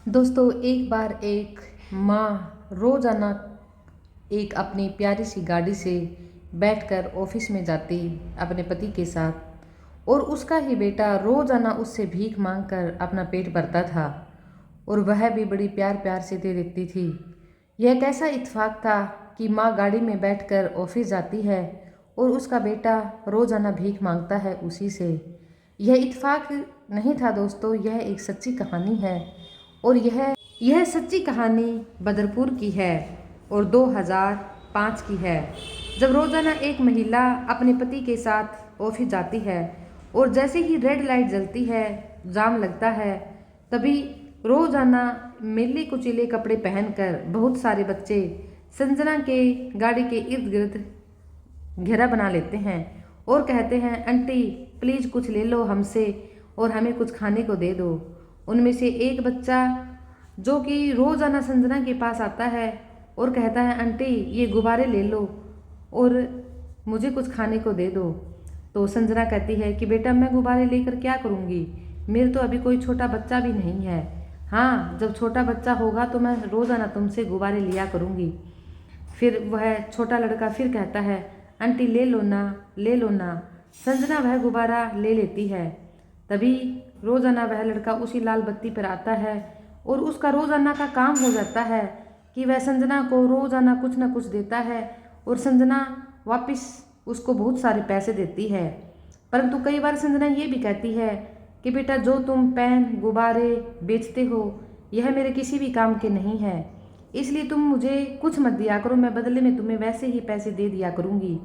दोस्तों, एक बार एक माँ रोज़ाना एक अपनी प्यारी सी गाड़ी से बैठकर ऑफिस में जाती अपने पति के साथ, और उसका ही बेटा रोज़ाना उससे भीख मांगकर अपना पेट भरता था और वह भी बड़ी प्यार प्यार से दे देती थी। यह कैसा इत्तेफाक था कि माँ गाड़ी में बैठकर ऑफिस जाती है और उसका बेटा रोज़ाना भीख मांगता है उसी से। यह इत्तेफाक नहीं था दोस्तों, यह एक सच्ची कहानी है और यह सच्ची कहानी बदरपुर की है और 2005 की है, जब रोज़ाना एक महिला अपने पति के साथ ऑफिस जाती है और जैसे ही रेड लाइट जलती है, जाम लगता है, तभी रोज़ाना मेले कुचीले कपड़े पहनकर बहुत सारे बच्चे संजना के गाड़ी के इर्द गिर्द घेरा बना लेते हैं और कहते हैं, आंटी प्लीज़ कुछ ले लो हमसे और हमें कुछ खाने को दे दो। उनमें से एक बच्चा जो कि रोज़ाना संजना के पास आता है और कहता है, आंटी ये गुब्बारे ले लो और मुझे कुछ खाने को दे दो। तो संजना कहती है कि बेटा मैं गुब्बारे लेकर क्या करूँगी, मेरे तो अभी कोई छोटा बच्चा भी नहीं है। हाँ, जब छोटा बच्चा होगा तो मैं रोज़ाना तुमसे गुब्बारे लिया करूँगी। फिर वह छोटा लड़का फिर कहता है, आंटी ले लो ना, ले लो ना। संजना वह गुब्बारा ले लेती है। तभी रोज़ाना वह लड़का उसी लाल बत्ती पर आता है और उसका रोज़ाना का काम हो जाता है कि वह संजना को रोज़ाना कुछ ना कुछ देता है और संजना वापस उसको बहुत सारे पैसे देती है। परंतु कई बार संजना ये भी कहती है कि बेटा जो तुम पेन गुब्बारे बेचते हो यह मेरे किसी भी काम के नहीं है, इसलिए तुम मुझे कुछ मत दिया करो, मैं बदले में तुम्हें वैसे ही पैसे दे दिया करूँगी।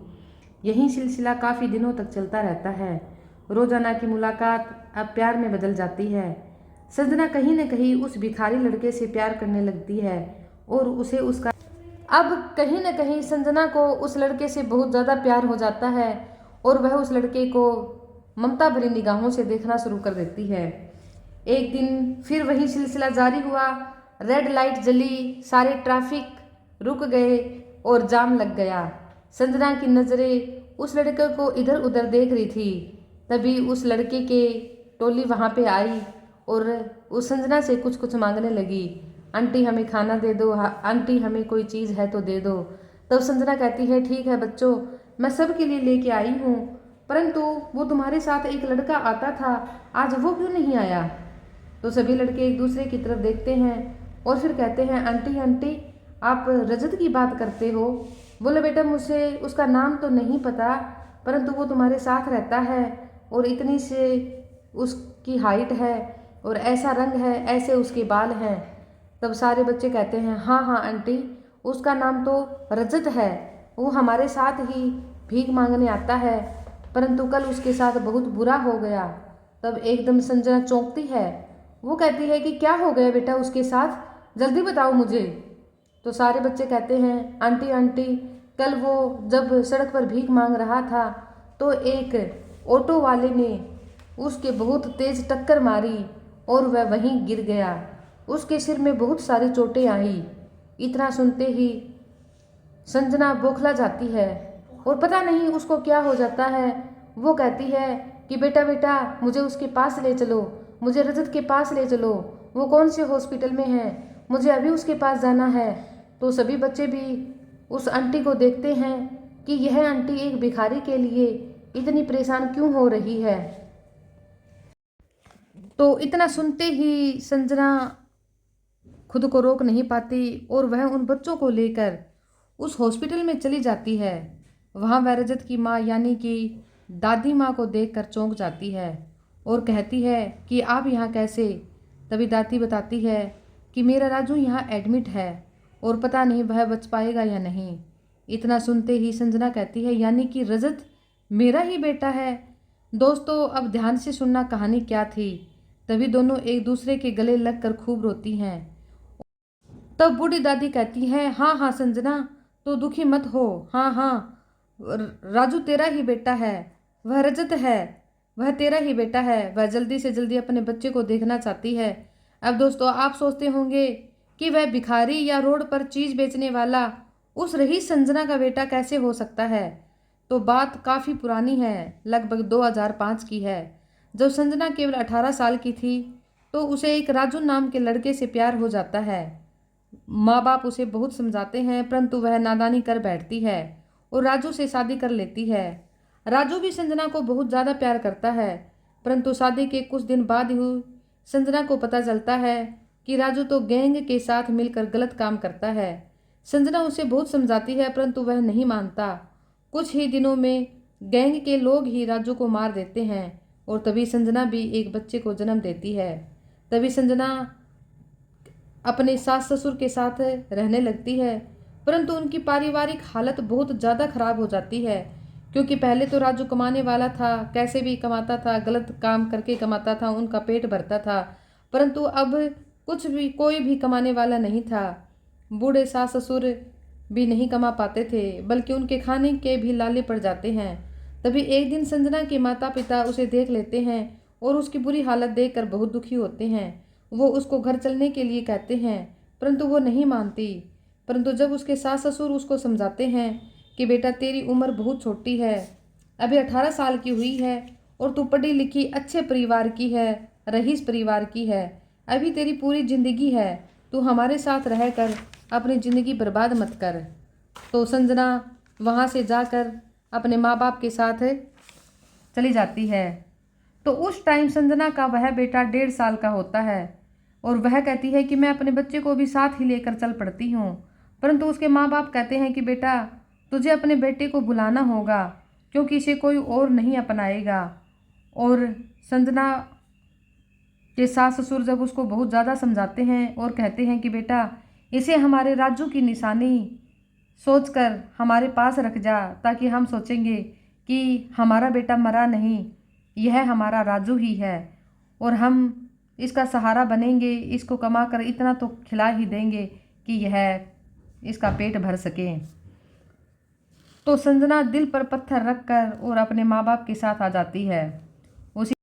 यही सिलसिला काफ़ी दिनों तक चलता रहता है। रोज़ाना की मुलाकात अब प्यार में बदल जाती है। संजना कहीं न कहीं उस भिखारी लड़के से प्यार करने लगती है और उसे उसका अब कहीं न कहीं संजना को उस लड़के से बहुत ज़्यादा प्यार हो जाता है और वह उस लड़के को ममता भरी निगाहों से देखना शुरू कर देती है। एक दिन फिर वही सिलसिला जारी हुआ, रेड लाइट जली, सारे ट्रैफिक रुक गए और जाम लग गया। संजना की नज़रें उस लड़के को इधर उधर देख रही थी। तभी उस लड़के के टोली वहाँ पे आई और उस संजना से कुछ कुछ मांगने लगी, आंटी हमें खाना दे दो, आंटी हमें कोई चीज़ है तो दे दो। तब संजना कहती है, ठीक है बच्चों, मैं सब के लिए लेके आई हूँ, परंतु वो तुम्हारे साथ एक लड़का आता था, आज वो क्यों नहीं आया। तो सभी लड़के एक दूसरे की तरफ देखते हैं और फिर कहते हैं, आंटी आंटी आप रजत की बात करते हो। बोले बेटा मुझे उसका नाम तो नहीं पता, परंतु वो तुम्हारे साथ रहता है और इतनी से उसकी हाइट है और ऐसा रंग है, ऐसे उसके बाल हैं। तब सारे बच्चे कहते हैं, हाँ हाँ आंटी उसका नाम तो रजत है, वो हमारे साथ ही भीख मांगने आता है, परंतु कल उसके साथ बहुत बुरा हो गया। तब एकदम संजना चौंकती है, वो कहती है कि क्या हो गया बेटा उसके साथ, जल्दी बताओ मुझे। तो सारे बच्चे कहते हैं, आंटी आंटी कल वो जब सड़क पर भीख मांग रहा था तो एक ऑटो वाले ने उसके बहुत तेज टक्कर मारी और वह वहीं गिर गया, उसके सिर में बहुत सारी चोटें आई। इतना सुनते ही संजना बौखला जाती है और पता नहीं उसको क्या हो जाता है। वो कहती है कि बेटा बेटा मुझे उसके पास ले चलो, मुझे रजत के पास ले चलो, वो कौन से हॉस्पिटल में है, मुझे अभी उसके पास जाना है। तो सभी बच्चे भी उस आंटी को देखते हैं कि यह आंटी एक भिखारी के लिए इतनी परेशान क्यों हो रही है। तो इतना सुनते ही संजना खुद को रोक नहीं पाती और वह उन बच्चों को लेकर उस हॉस्पिटल में चली जाती है। वहाँ वह रजत की माँ यानी कि दादी माँ को देखकर चौंक जाती है और कहती है कि आप यहाँ कैसे। तभी दादी बताती है कि मेरा राजू यहाँ एडमिट है और पता नहीं वह बच पाएगा या नहीं। इतना सुनते ही संजना कहती है, यानी कि रजत मेरा ही बेटा है। दोस्तों अब ध्यान से सुनना कहानी क्या थी। तभी दोनों एक दूसरे के गले लगकर खूब रोती हैं। तब बूढ़ी दादी कहती है, हाँ हाँ संजना तो दुखी मत हो, हाँ हाँ राजू तेरा ही बेटा है, वह रजत है, वह तेरा ही बेटा है। वह जल्दी से जल्दी अपने बच्चे को देखना चाहती है। अब दोस्तों आप सोचते होंगे कि वह भिखारी या रोड पर चीज़ बेचने वाला उस रईस संजना का बेटा कैसे हो सकता है। तो बात काफ़ी पुरानी है, लगभग 2005 की है, जब संजना केवल 18 साल की थी। तो उसे एक राजू नाम के लड़के से प्यार हो जाता है। माँ बाप उसे बहुत समझाते हैं परंतु वह नादानी कर बैठती है और राजू से शादी कर लेती है। राजू भी संजना को बहुत ज़्यादा प्यार करता है परंतु शादी के कुछ दिन बाद ही संजना को पता चलता है कि राजू तो गैंग के साथ मिलकर गलत काम करता है। संजना उसे बहुत समझाती है परंतु वह नहीं मानता। कुछ ही दिनों में गैंग के लोग ही राजू को मार देते हैं और तभी संजना भी एक बच्चे को जन्म देती है। तभी संजना अपने सास ससुर के साथ रहने लगती है परंतु उनकी पारिवारिक हालत बहुत ज़्यादा खराब हो जाती है क्योंकि पहले तो राजू कमाने वाला था, कैसे भी कमाता था, गलत काम करके कमाता था, उनका पेट भरता था। परंतु अब कुछ भी कोई भी कमाने वाला नहीं था। बूढ़े सास ससुर भी नहीं कमा पाते थे बल्कि उनके खाने के भी लाले पड़ जाते हैं। तभी एक दिन संजना के माता पिता उसे देख लेते हैं और उसकी बुरी हालत देखकर बहुत दुखी होते हैं। वो उसको घर चलने के लिए कहते हैं परंतु वो नहीं मानती। परंतु जब उसके सास ससुर उसको समझाते हैं कि बेटा तेरी उम्र बहुत छोटी है, अभी 18 साल की हुई है और तू पढ़ी लिखी अच्छे परिवार की है, रईस परिवार की है, अभी तेरी पूरी जिंदगी है, तू हमारे साथ रहकर अपनी ज़िंदगी बर्बाद मत कर। तो संजना वहाँ से जाकर अपने माँ बाप के साथ चली जाती है। तो उस टाइम संजना का वह बेटा 1.5 साल का होता है और वह कहती है कि मैं अपने बच्चे को भी साथ ही लेकर चल पड़ती हूँ। परंतु उसके माँ बाप कहते हैं कि बेटा तुझे अपने बेटे को बुलाना होगा क्योंकि इसे कोई और नहीं अपनाएगा। और संजना के सास ससुर जब उसको बहुत ज़्यादा समझाते हैं और कहते हैं कि बेटा इसे हमारे राजू की निशानी सोचकर हमारे पास रख जा ताकि हम सोचेंगे कि हमारा बेटा मरा नहीं, यह हमारा राजू ही है और हम इसका सहारा बनेंगे, इसको कमा कर इतना तो खिला ही देंगे कि यह इसका पेट भर सके। तो संजना दिल पर पत्थर रखकर और अपने माँ बाप के साथ आ जाती है। उसी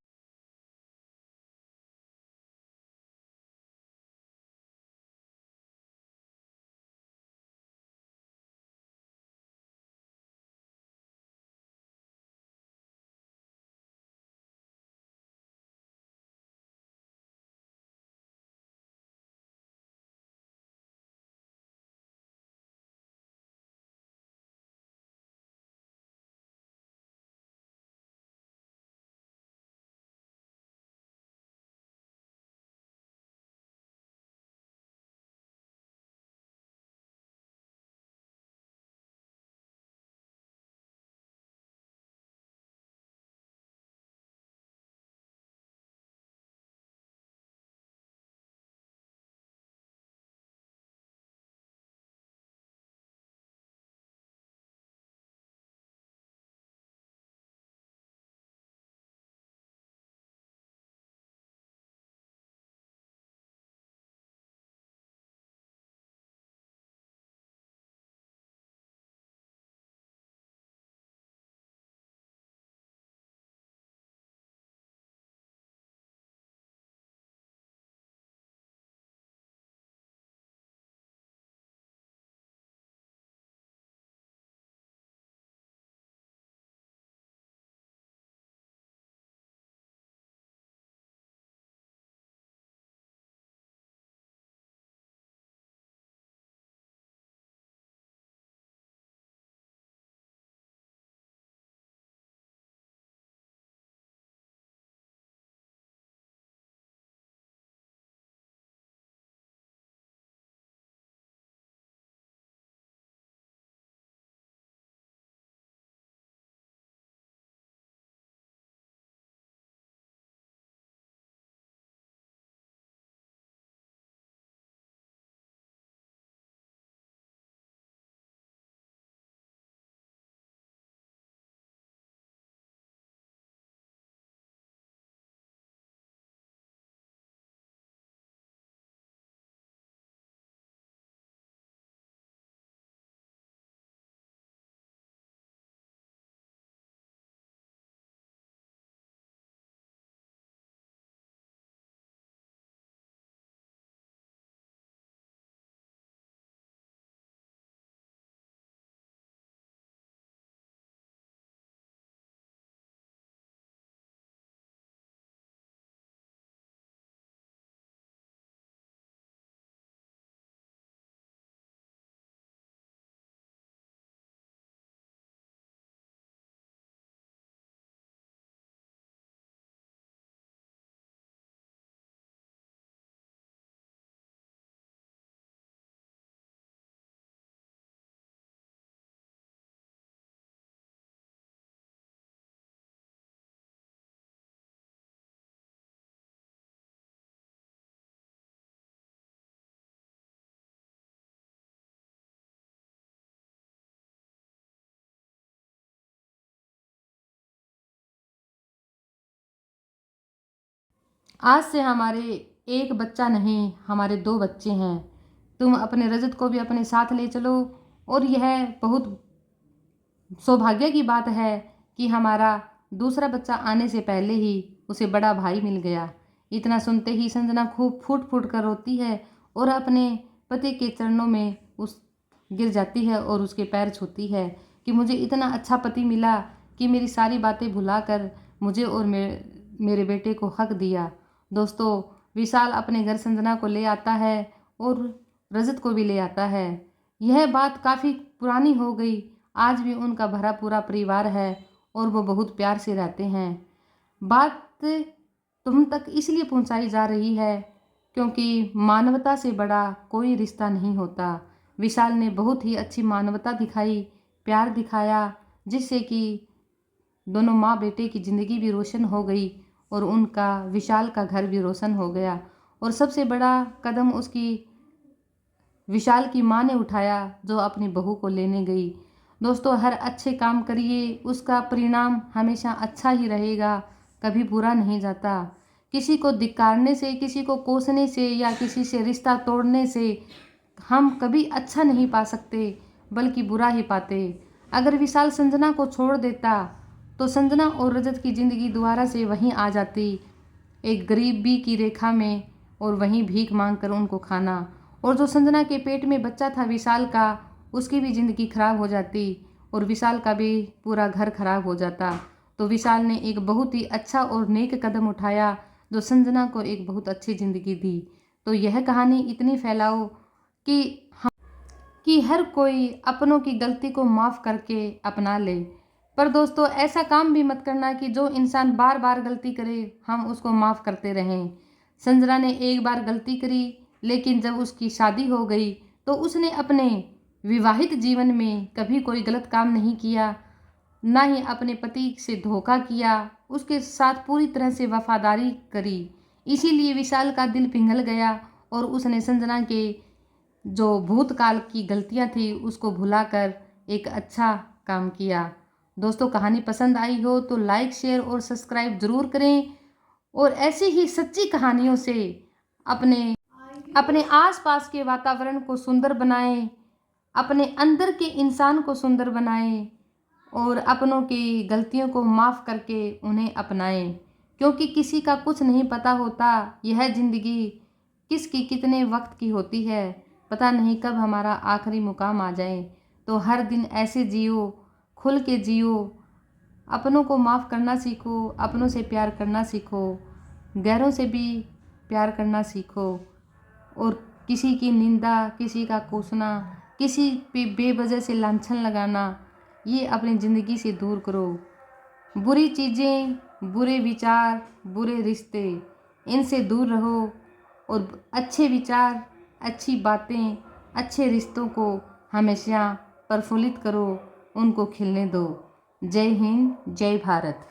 आज से हमारे एक बच्चा नहीं, हमारे 2 बच्चे हैं। तुम अपने रजत को भी अपने साथ ले चलो। और यह बहुत सौभाग्य की बात है कि हमारा दूसरा बच्चा आने से पहले ही उसे बड़ा भाई मिल गया। इतना सुनते ही संजना खूब फूट फूट कर रोती है और अपने पति के चरणों में उस गिर जाती है और उसके पैर छूती है कि मुझे इतना अच्छा पति मिला कि मेरी सारी बातें भुलाकर मुझे और मेरे बेटे को हक दिया। दोस्तों, विशाल अपने घर संजना को ले आता है और रजत को भी ले आता है। यह बात काफ़ी पुरानी हो गई। आज भी उनका भरा पूरा परिवार है और वो बहुत प्यार से रहते हैं। बात तुम तक इसलिए पहुंचाई जा रही है क्योंकि मानवता से बड़ा कोई रिश्ता नहीं होता। विशाल ने बहुत ही अच्छी मानवता दिखाई, प्यार दिखाया, जिससे कि दोनों माँ बेटे की ज़िंदगी भी रोशन हो गई और उनका विशाल का घर भी रोशन हो गया। और सबसे बड़ा कदम उसकी विशाल की माँ ने उठाया जो अपनी बहू को लेने गई। दोस्तों, हर अच्छे काम करिए, उसका परिणाम हमेशा अच्छा ही रहेगा, कभी बुरा नहीं जाता। किसी को धिक्कारने से, किसी को कोसने से या किसी से रिश्ता तोड़ने से हम कभी अच्छा नहीं पा सकते, बल्कि बुरा ही पाते। अगर विशाल संजना को छोड़ देता तो संजना और रजत की ज़िंदगी दोबारा से वहीं आ जाती, एक गरीबी की रेखा में, और वहीं भीख मांग कर उनको खाना। और जो संजना के पेट में बच्चा था विशाल का, उसकी भी ज़िंदगी खराब हो जाती और विशाल का भी पूरा घर खराब हो जाता। तो विशाल ने एक बहुत ही अच्छा और नेक कदम उठाया जो संजना को एक बहुत अच्छी ज़िंदगी दी। तो यह कहानी इतनी फैलाओ कि हर कोई अपनों की गलती को माफ़ करके अपना ले। पर दोस्तों, ऐसा काम भी मत करना कि जो इंसान बार बार गलती करे हम उसको माफ़ करते रहें। संजना ने एक बार गलती करी, लेकिन जब उसकी शादी हो गई तो उसने अपने विवाहित जीवन में कभी कोई गलत काम नहीं किया, ना ही अपने पति से धोखा किया, उसके साथ पूरी तरह से वफादारी करी। इसीलिए विशाल का दिल पिघल गया और उसने संजना के जो भूतकाल की गलतियां थी उसको भुलाकर एक अच्छा काम किया। दोस्तों, कहानी पसंद आई हो तो लाइक, शेयर और सब्सक्राइब ज़रूर करें और ऐसी ही सच्ची कहानियों से अपने अपने आसपास के वातावरण को सुंदर बनाएं, अपने अंदर के इंसान को सुंदर बनाएं और अपनों की गलतियों को माफ़ करके उन्हें अपनाएं। क्योंकि किसी का कुछ नहीं पता होता, यह ज़िंदगी किसकी कितने वक्त की होती है, पता नहीं कब हमारा आखिरी मुकाम आ जाए। तो हर दिन ऐसे जियो, खुल के जियो, अपनों को माफ़ करना सीखो, अपनों से प्यार करना सीखो, गैरों से भी प्यार करना सीखो और किसी की निंदा, किसी का कोसना, किसी पे बेवजह से लांछन लगाना, ये अपनी ज़िंदगी से दूर करो। बुरी चीज़ें, बुरे विचार, बुरे रिश्ते, इनसे दूर रहो और अच्छे विचार, अच्छी बातें, अच्छे रिश्तों को हमेशा प्रफुल्लित करो, उनको खिलने दो। जय हिंद, जय भारत।